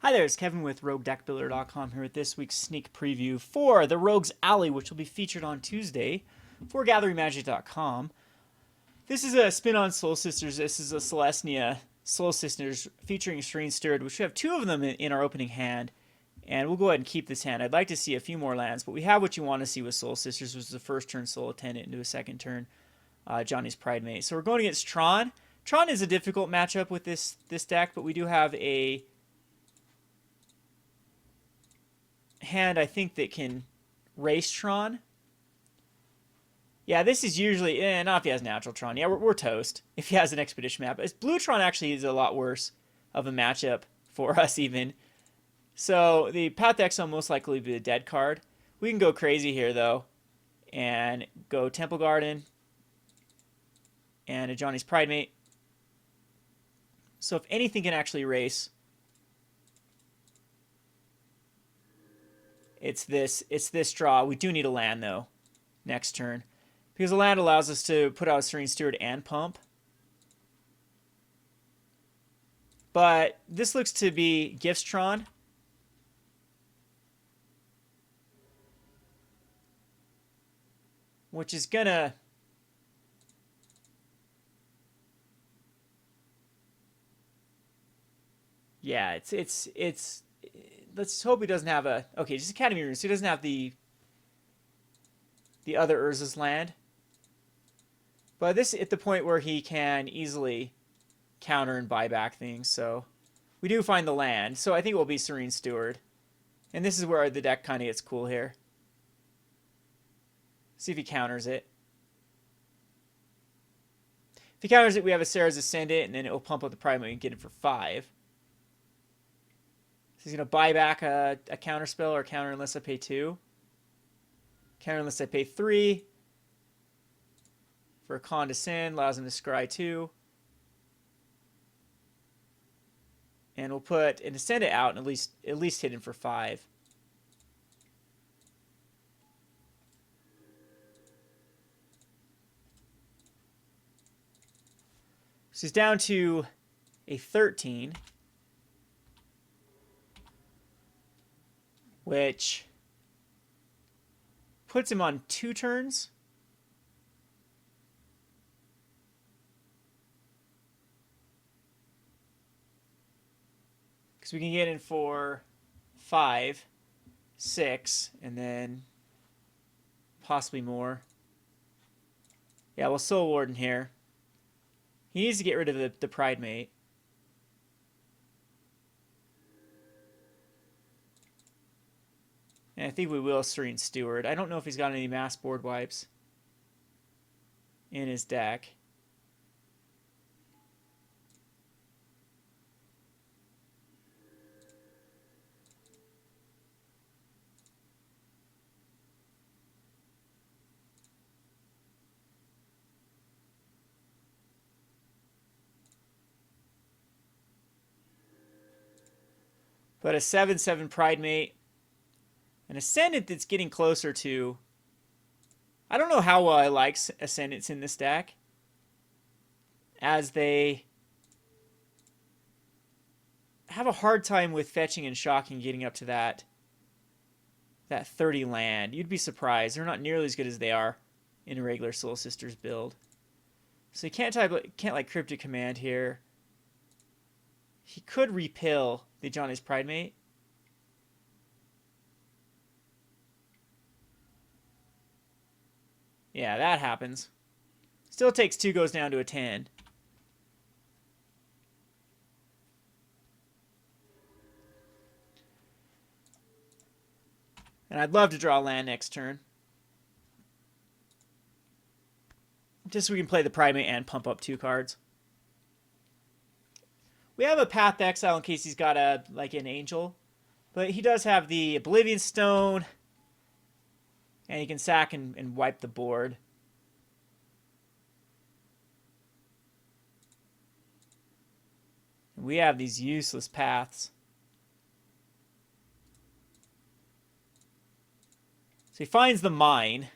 Hi there, it's Kevin with RogueDeckBuilder.com here with this week's sneak preview for the Rogue's Alley, which will be featured on Tuesday for GatheringMagic.com. This is a spin on Soul Sisters. This is a Selesnya Soul Sisters featuring Serene Steward, which we have two of them in our opening hand. And we'll go ahead and keep this hand. I'd like to see a few more lands, but we have what you want to see with Soul Sisters, which is the first turn Soul Attendant into a second turn Johnny's Pridemate. So we're going against Tron. Tron is a difficult matchup with this deck, but we do have a hand I think that can race Tron. Yeah, this is usually not if he has natural Tron. Yeah, we're toast if he has an expedition map. Blue Tron actually is a lot worse of a matchup for us even. So the Path X will most likely be a dead card. We can go crazy here though and go Temple Garden and a Johnny's Pridemate. So if anything can actually race, it's this draw. We do need a land though next turn, because the land allows us to put out a Serene Steward and pump. But this looks to be Giftstron. Which is gonna yeah, it's let's hope he doesn't have a just Academy Runes. So he doesn't have the other Urza's land. But this at the point where he can easily counter and buy back things. So we do find the land. So I think it will be Serene Steward. And this is where the deck kind of gets cool here. See if he counters it. If he counters it, we have a Sarah's Ascendant, and then it will pump up the Pridemate and get it for 5. So he's going to buy back a counter spell or counter unless I pay 2. Counter unless I pay 3. For a Condescend, allows him to scry 2. And we'll put an Ascendant out and at least hit him for 5. So he's down to a 13, which puts him on 2 turns. Because we can get in for 5, 6, and then possibly more. Yeah, we'll Soul Warden here. He needs to get rid of the Pridemate. And I think we will Serene Steward. I don't know if he's got any mass board wipes in his deck. But a 7/7 Pridemate. An Ascendant that's getting closer to... I don't know how well I like Ascendants in this deck, as they have a hard time with fetching and shocking getting up to that 30 land. You'd be surprised. They're not nearly as good as they are in a regular Soul Sisters build. So you can't like Cryptic Command here. He could repill the Johnny's Pridemate. Yeah, that happens. Still takes 2, goes down to a 10. And I'd love to draw land next turn. Just so we can play the Pridemate and pump up 2 cards. We have a Path Exile in case he's got like an Angel. But he does have the Oblivion Stone. And he can sack and wipe the board. And we have these useless paths. So he finds the Mine,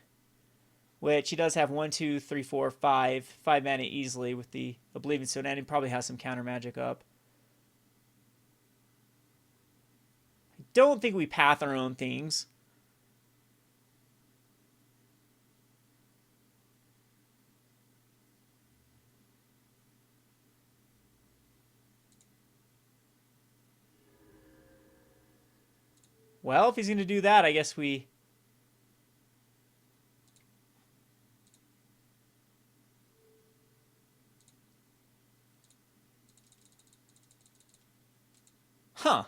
which he does have 1, 2, 3, 4, 5 mana easily with the Oblivion Stone, and he probably has some counter magic up. don't think we path our own things. Well, if he's going to do that, I guess we... Huh.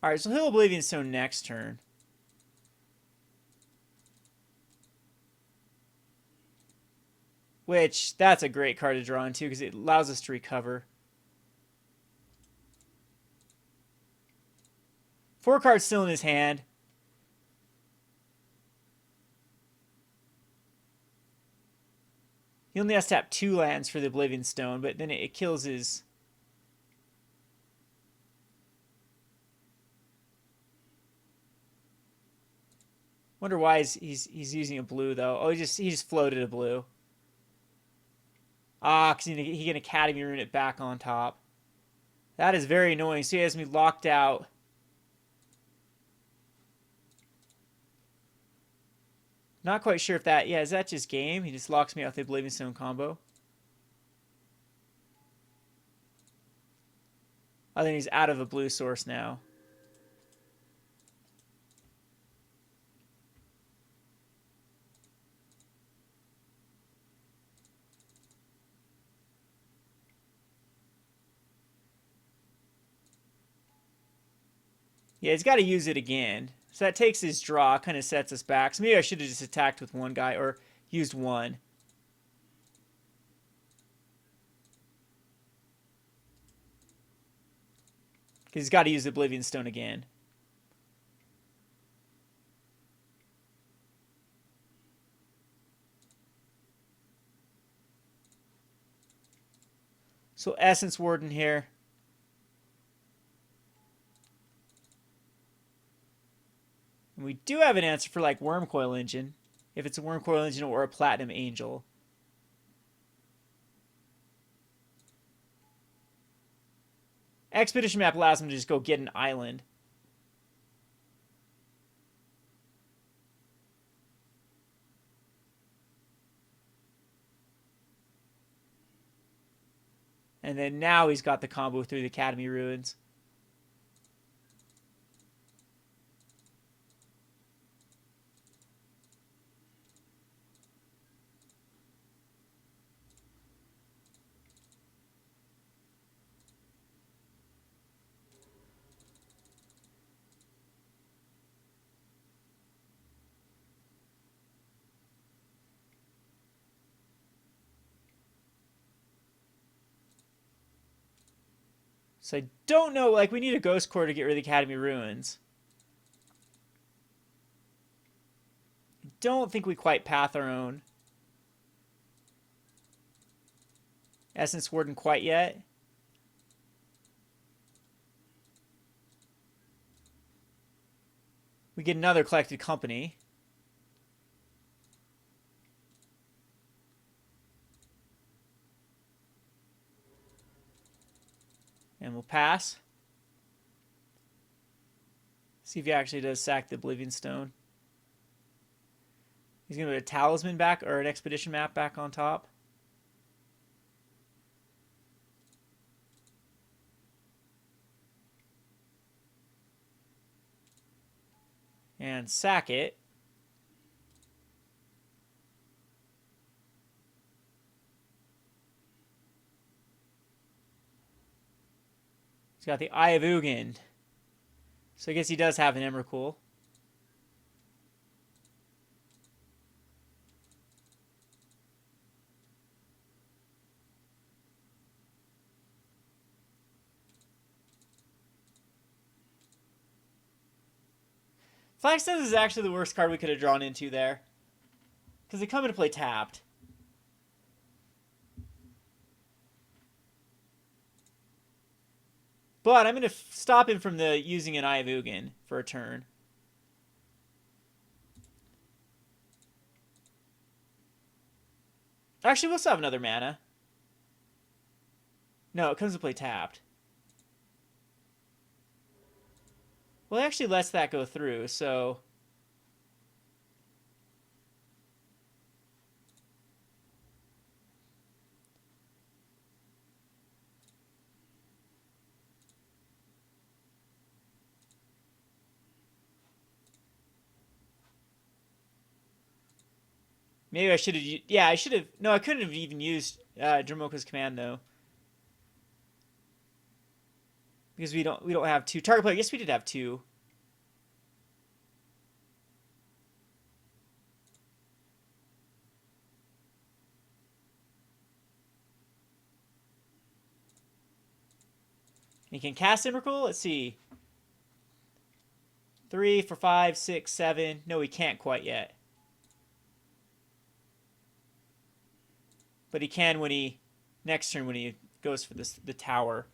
Alright, so he'll Oblivion Stone next turn. Which, that's a great card to draw into because it allows us to recover. 4 cards still in his hand. He only has to tap 2 lands for the Oblivion Stone, but then it kills his... Wonder why he's using a blue, though. Oh, he just floated a blue. Ah, because he can Academy Rune it back on top. That is very annoying. So he has me locked out. Not quite sure if that... Yeah, is that just game? He just locks me out with the Oblivion Stone combo. I think he's out of a blue source now. Yeah, he's got to use it again. So that takes his draw, kind of sets us back. So maybe I should have just attacked with one guy or used one. Because he's got to use the Oblivion Stone again. So Essence Warden here. And we do have an answer for like Wormcoil Engine. If it's a Wormcoil Engine or a Platinum Angel. Expedition Map allows him to just go get an island. And then now he's got the combo through the Academy Ruins. So I don't know, like, we need a Ghost Core to get rid of the Academy Ruins. I don't think we quite path our own Essence Warden quite yet. We get another Collected Company. And we'll pass. See if he actually does sack the Oblivion Stone. He's going to put a Talisman back, or an Expedition Map back on top. And sack it. He's got the Eye of Ugin. So I guess he does have an Emrakul. Flagstones is actually the worst card we could have drawn into there. Because they come into play tapped. But I'm going to stop him from using an Eye of Ugin for a turn. Actually, we'll still have another mana. No, it comes to play tapped. Well, it actually lets that go through, so... Maybe I should have... Yeah, I should have... No, I couldn't have even used Dromoka's command, though. Because we don't have two. Target player, yes, we did have two. You can cast Emrakul. Let's see. 3, 4, 5, 6, 7. No, he can't quite yet. But he can when he... Next turn when he goes for the tower.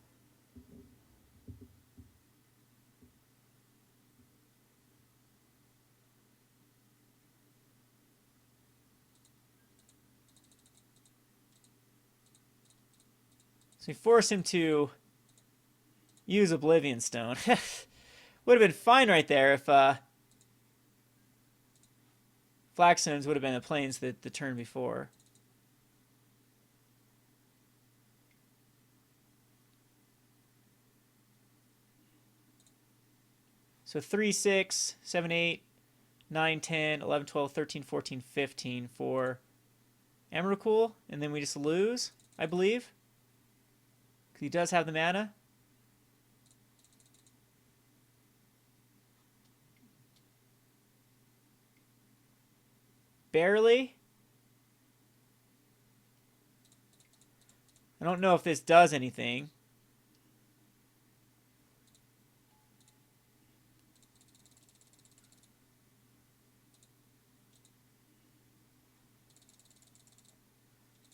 So we force him to use Oblivion Stone. Would have been fine right there if Flagstones would have been the planes the turn before. So 3, 6, 7, 8, 9, 10, 11, 12, 13, 14, 15 for Emrakul. And then we just lose, I believe. Because he does have the mana. Barely. I don't know if this does anything.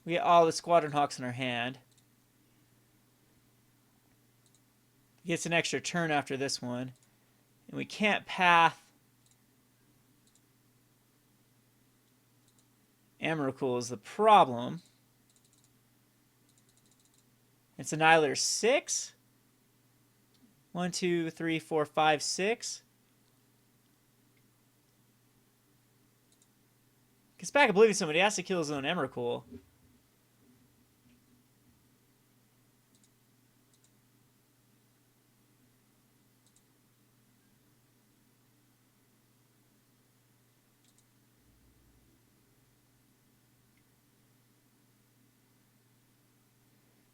We get all the Squadron Hawks in our hand. He gets an extra turn after this one. And we can't path Emrakul is the problem. It's Annihilator 6. 1, 2, 3, 4, 5, 6. Gets back Oblivion Stone, but he has to kill his own Emrakul.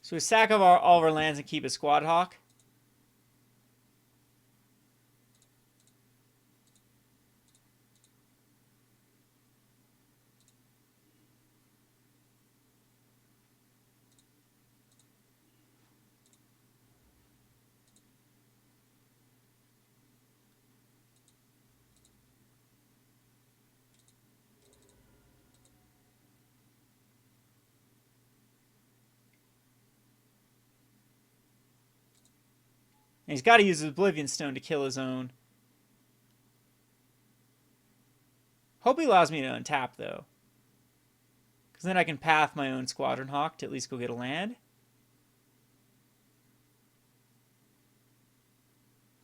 So we sack all of our lands and keep a Squad Hawk. And he's got to use his Oblivion Stone to kill his own. Hope he allows me to untap, though. Because then I can path my own Squadron Hawk to at least go get a land.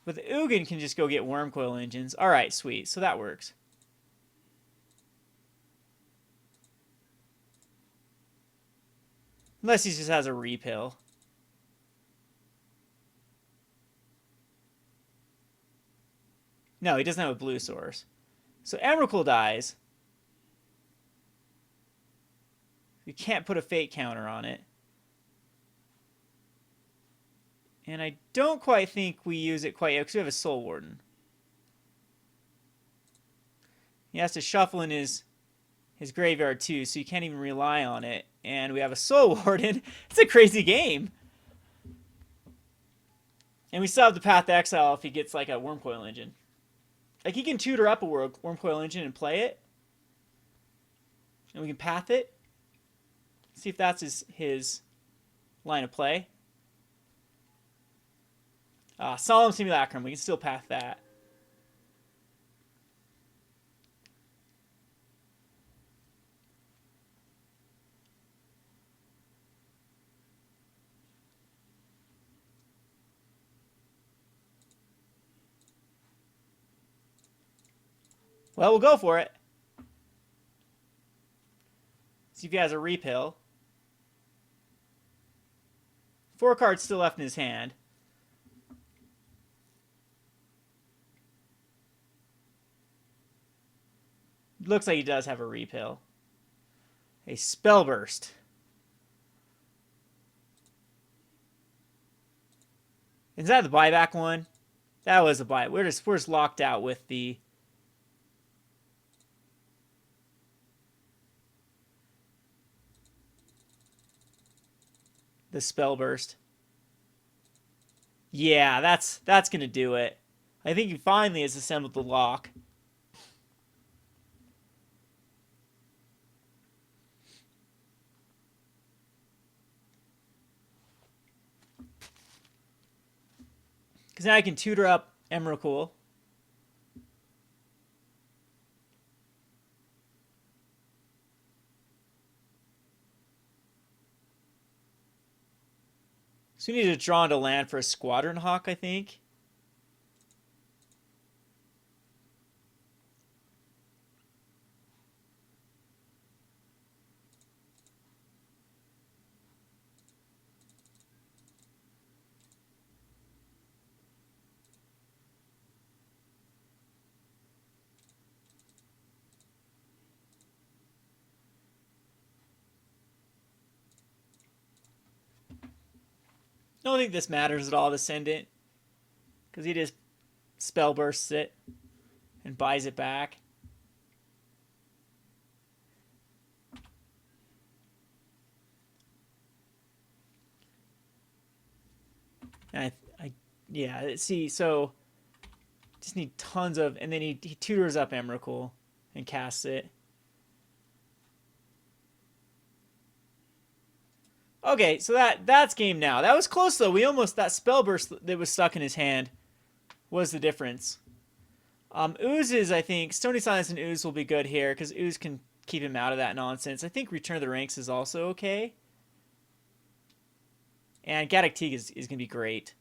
But the Ugin can just go get Wormcoil Engines. Alright, sweet. So that works. Unless he just has a repill. No, he doesn't have a blue source. So Emrakul dies. You can't put a fate counter on it. And I don't quite think we use it quite yet because we have a Soul Warden. He has to shuffle in his graveyard too, so you can't even rely on it. And we have a Soul Warden. It's a crazy game. And we still have the Path to Exile if he gets like a Wormcoil Engine. Like he can tutor up a Wormcoil Engine and play it. And we can path it. See if that's his line of play. Solemn Simulacrum. We can still path that. Well, we'll go for it. See if he has a repill. 4 cards still left in his hand. Looks like he does have a repill. A Spellburst. Is that the buyback one? That was a buy. We're just locked out with the Spellburst. Yeah, that's gonna do it. I think he finally has assembled the lock. Because now I can tutor up Emrakul. So we need to draw into land for a Squadron Hawk, I think. I don't think this matters at all, Descendant. Because he just Spellbursts it and buys it back. And yeah, see, so just need tons of, and then he tutors up Emrakul and casts it. Okay, so that's game now. That was close though. We almost, that Spellburst that was stuck in his hand was the difference. Oozes, I think, Stony Silence and Ooze will be good here because Ooze can keep him out of that nonsense. I think Return of the Ranks is also okay. And Gaddock Teague is going to be great.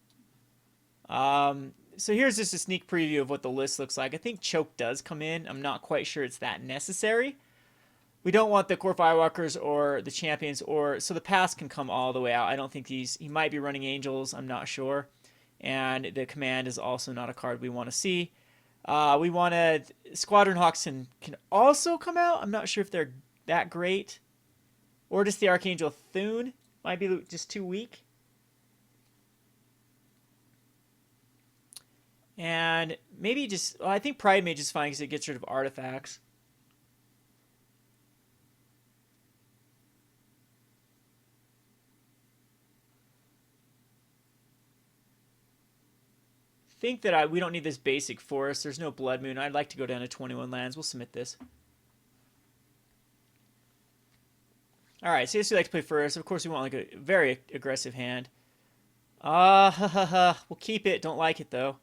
So here's just a sneak preview of what the list looks like. I think Choke does come in. I'm not quite sure it's that necessary. We don't want the Core Firewalkers or the Champions, so the Past can come all the way out. I don't think he might be running Angels. I'm not sure. And the Command is also not a card we want to see. We wanted Squadron Hawks can also come out. I'm not sure if they're that great. Or just the Archangel Thune might be just too weak. And maybe just, I think Pride Mage is fine because it gets rid of artifacts. Think that we don't need this basic forest. There's no Blood Moon. I'd like to go down to 21 lands. We'll submit this. Alright, so yes, we like to play first. Of course, we want like a very aggressive hand. We'll keep it. Don't like it, though.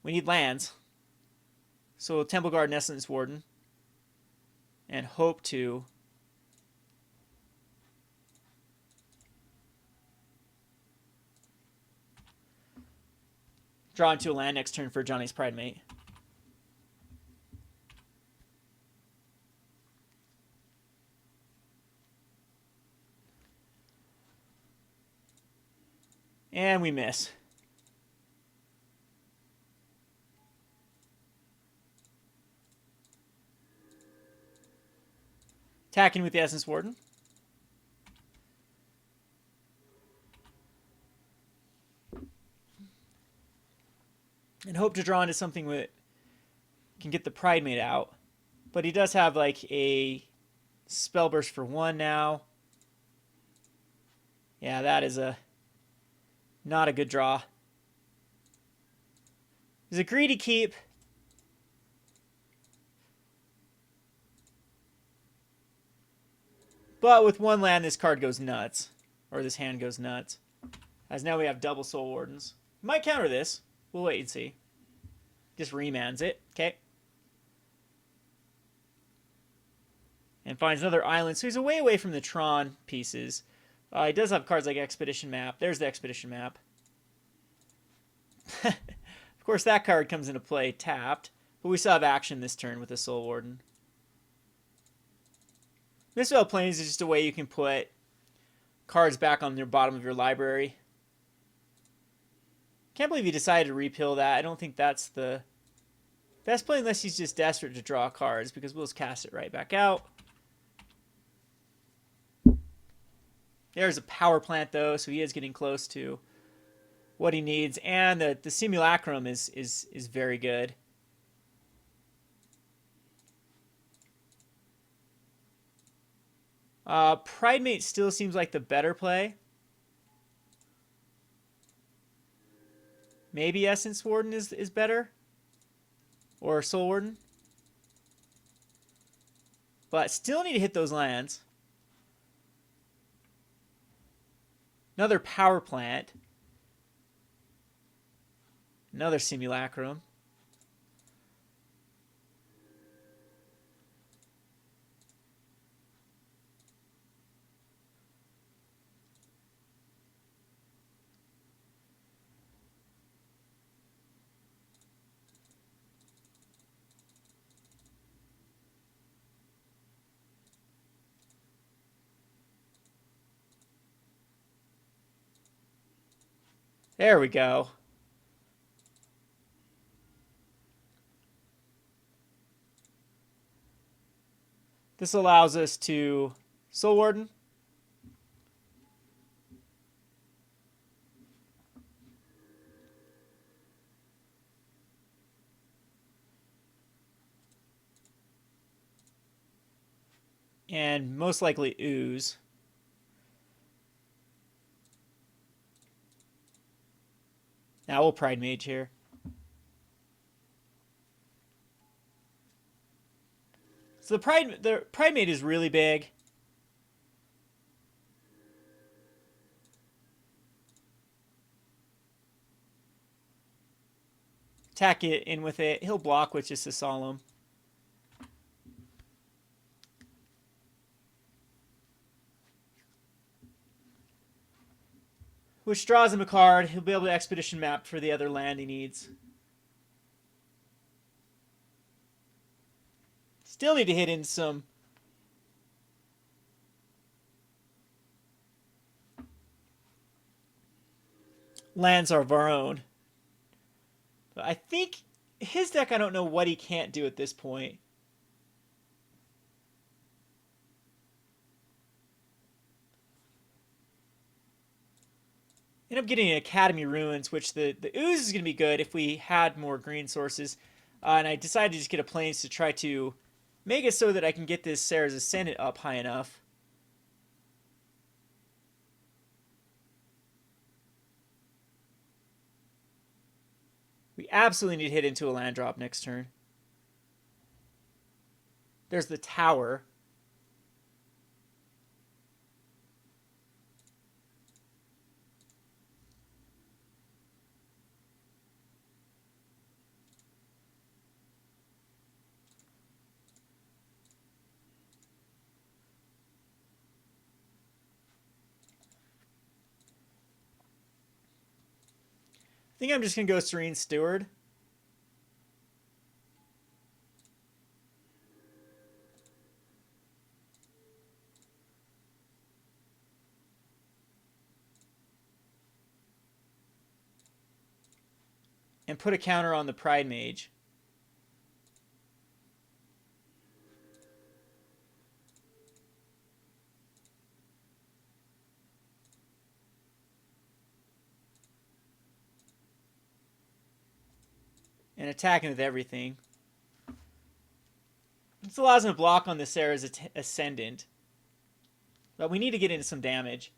We need lands. So Temple Guard and Essence Warden. And hope to... draw into a land next turn for Johnny's Pride Mate. And we miss. Attacking with the Essence Warden. And hope to draw into something that can get the Pride Mate out. But he does have like a Spellburst for 1 now. Yeah, that is not a good draw. It's a greedy keep. But with 1 land, this card goes nuts. Or this hand goes nuts. As now we have double Soul Wardens. Might counter this. We'll wait and see. Just remands it. Okay. And finds another island. So he's away from the Tron pieces. He does have cards like Expedition Map. There's the Expedition Map. Of course, that card comes into play tapped. But we still have action this turn with the Soul Warden. Misspell Plains is just a way you can put cards back on the bottom of your library. Can't believe he decided to repeal that. I don't think that's the best play unless he's just desperate to draw cards, because we'll just cast it right back out. There's a power plant, though, so he is getting close to what he needs. And the Simulacrum is very good. Pridemate still seems like the better play. Maybe Essence Warden is better. Or Soul Warden. But still need to hit those lands. Another Power Plant. Another Simulacrum. There we go. This allows us to Soul Warden. And most likely Ooze. Now we'll Pride Mage here. So the Pride Mage is really big. Attack it in with it. He'll block with just a Solemn. Which draws him a card. He'll be able to Expedition Map for the other land he needs. Still need to hit in some lands of our own. But I think his deck, I don't know what he can't do at this point. End up getting an Academy Ruins, which the Ooze is going to be good if we had more green sources. And I decided to just get a Plains to try to make it so that I can get this Sarah's Ascendant up high enough. We absolutely need to hit into a land drop next turn. There's the Tower. I think I'm just going to go Serene Steward. And put a counter on the Pride Mage. And attacking with everything. This allows him to block on the Sarah's Ascendant. But we need to get into some damage.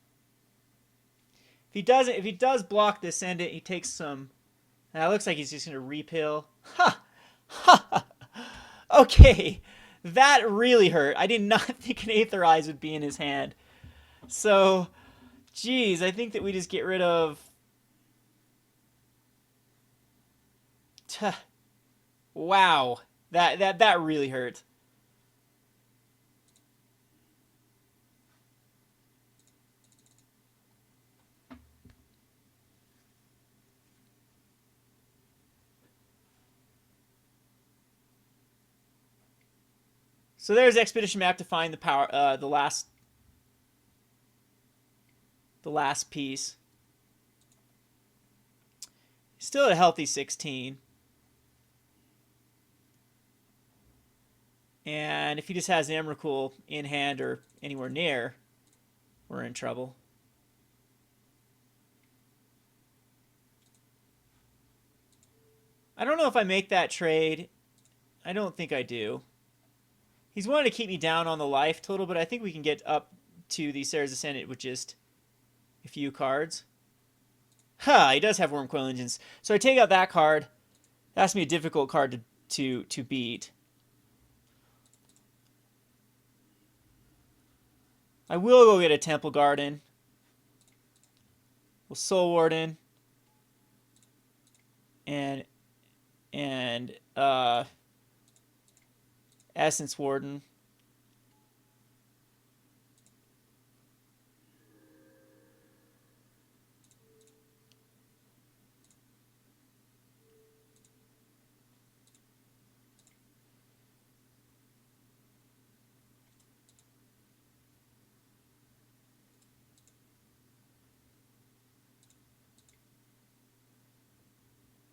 If he does block the Ascendant, he takes some. Now it looks like he's just gonna repill. Ha! Ha! Okay. That really hurt. I did not think an Aetherize would be in his hand. So, geez, I think that we just get rid of. Wow, that really hurt. So there's Expedition Map to find the power, the last piece. Still at a healthy 16. And if he just has an Emrakul in hand or anywhere near, we're in trouble. I don't know if I make that trade. I don't think I do. He's wanting to keep me down on the life total, but I think we can get up to the Sarah's Ascendant with just a few cards. He does have Wormcoil Engines. So I take out that card. That's me a difficult card to beat. I will go get a Temple Garden. We'll Soul Warden. And Essence Warden.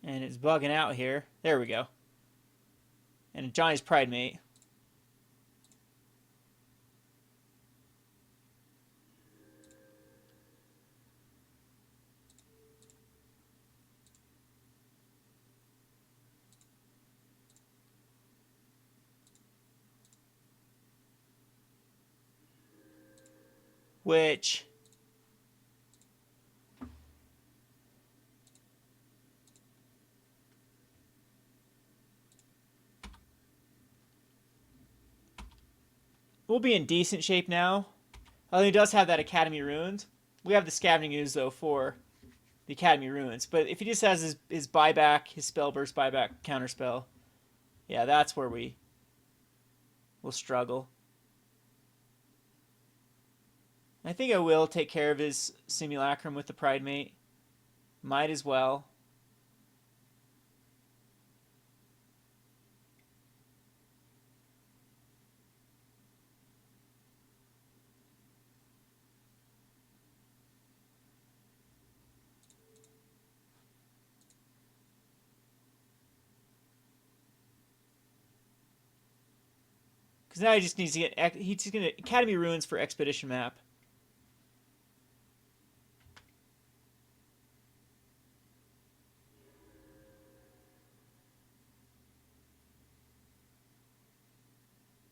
And it's bugging out here. There we go. And Johnny's Pride Mate. Which we'll be in decent shape now. Although he does have that Academy Ruins. We have the Scavenging Ooze, though, for the Academy Ruins. But if he just has his buyback, his Spellburst buyback counterspell, yeah, that's where we will struggle. I think I will take care of his Simulacrum with the Pride Mate. Might as well. Because now he just needs to get... He's just going to... Academy Ruins for Expedition Map.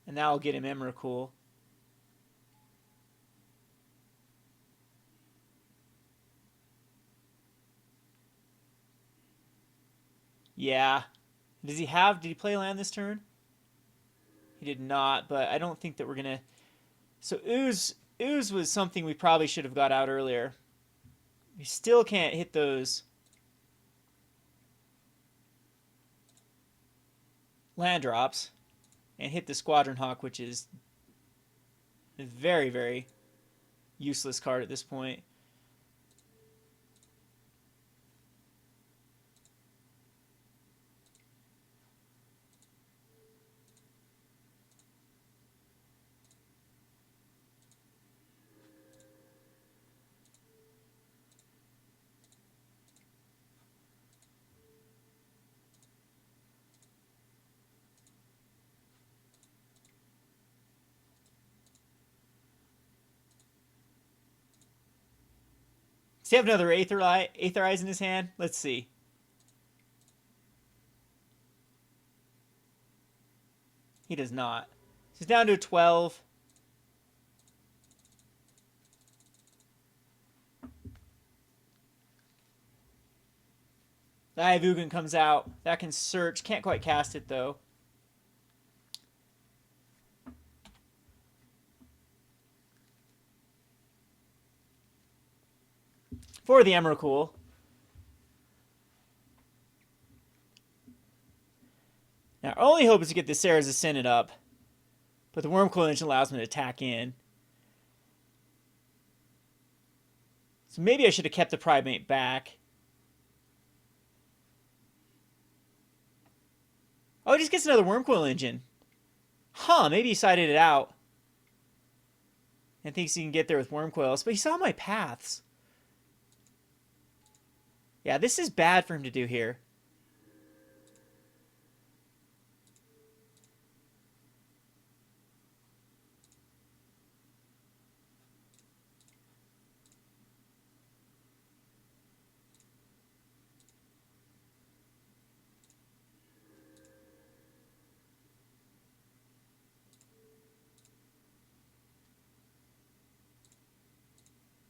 And now I'll get him Emrakul. Yeah. Did he play land this turn? He did not, but I don't think that we're going to... So Ooze was something we probably should have got out earlier. We still can't hit those land drops and hit the Squadron Hawk, which is a very, very useless card at this point. Does he have another Aetherize in his hand? Let's see. He does not. He's down to a 12. The Eye of Ugin comes out. That can search. Can't quite cast it, though. For the Emrakul. Now, our only hope is to get the Sarah's Ascendant up. But the Wormcoil Engine allows me to attack in. So maybe I should have kept the Pride Mate back. Oh, he just gets another Wormcoil Engine. Huh, maybe he sided it out and thinks he can get there with worm coils, but he saw my paths. Yeah, this is bad for him to do here.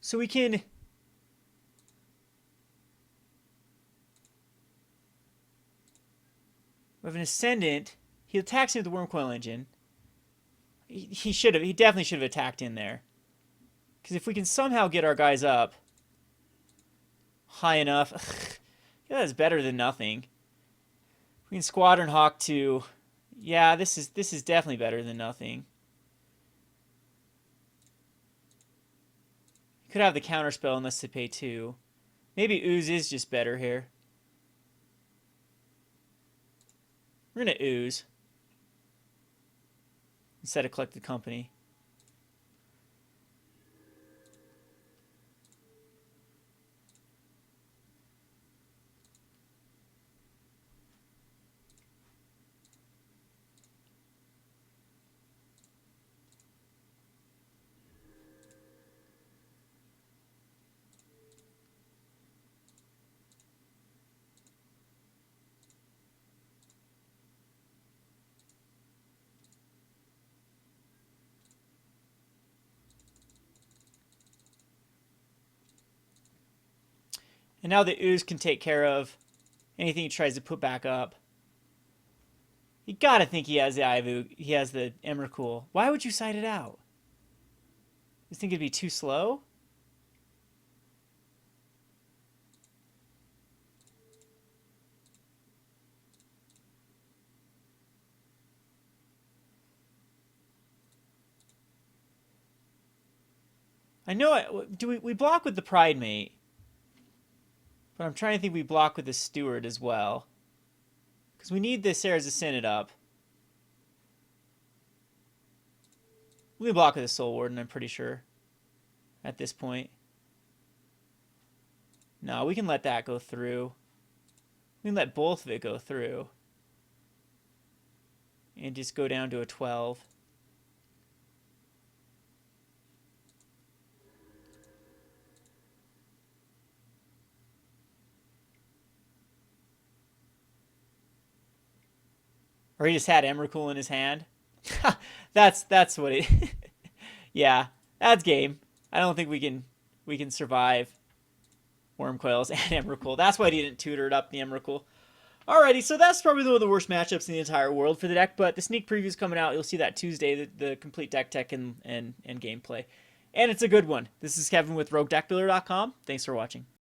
So we can... We have an Ascendant. He attacks him with the Worm Coil Engine. He definitely should have attacked in there. Because if we can somehow get our guys up high enough... yeah, that's better than nothing. We can Squadron Hawk to... Yeah, this is definitely better than nothing. Could have the counterspell unless they pay 2. Maybe Ooze is just better here. We're going to Ooze instead of Collected Company. And now the Ooze can take care of anything he tries to put back up. You gotta think he has the he has the Emrakul. Why would you side it out? You think it'd be too slow? I know it. Do we block with the Pride Mate? But I'm trying to think we block with the Steward as well. Because we need the Sarah's Ascendant up. We block with the Soul Warden, I'm pretty sure. At this point. No, we can let that go through. We can let both of it go through. And just go down to a 12. Or he just had Emrakul in his hand. that's what it... Yeah, that's game. I don't think we can survive Worm Coils and Emrakul. That's why he didn't tutor it up, the Emrakul. Alrighty, so that's probably one of the worst matchups in the entire world for the deck, but the sneak preview is coming out. You'll see that Tuesday, the complete deck tech and gameplay. And it's a good one. This is Kevin with RogueDeckBuilder.com. Thanks for watching.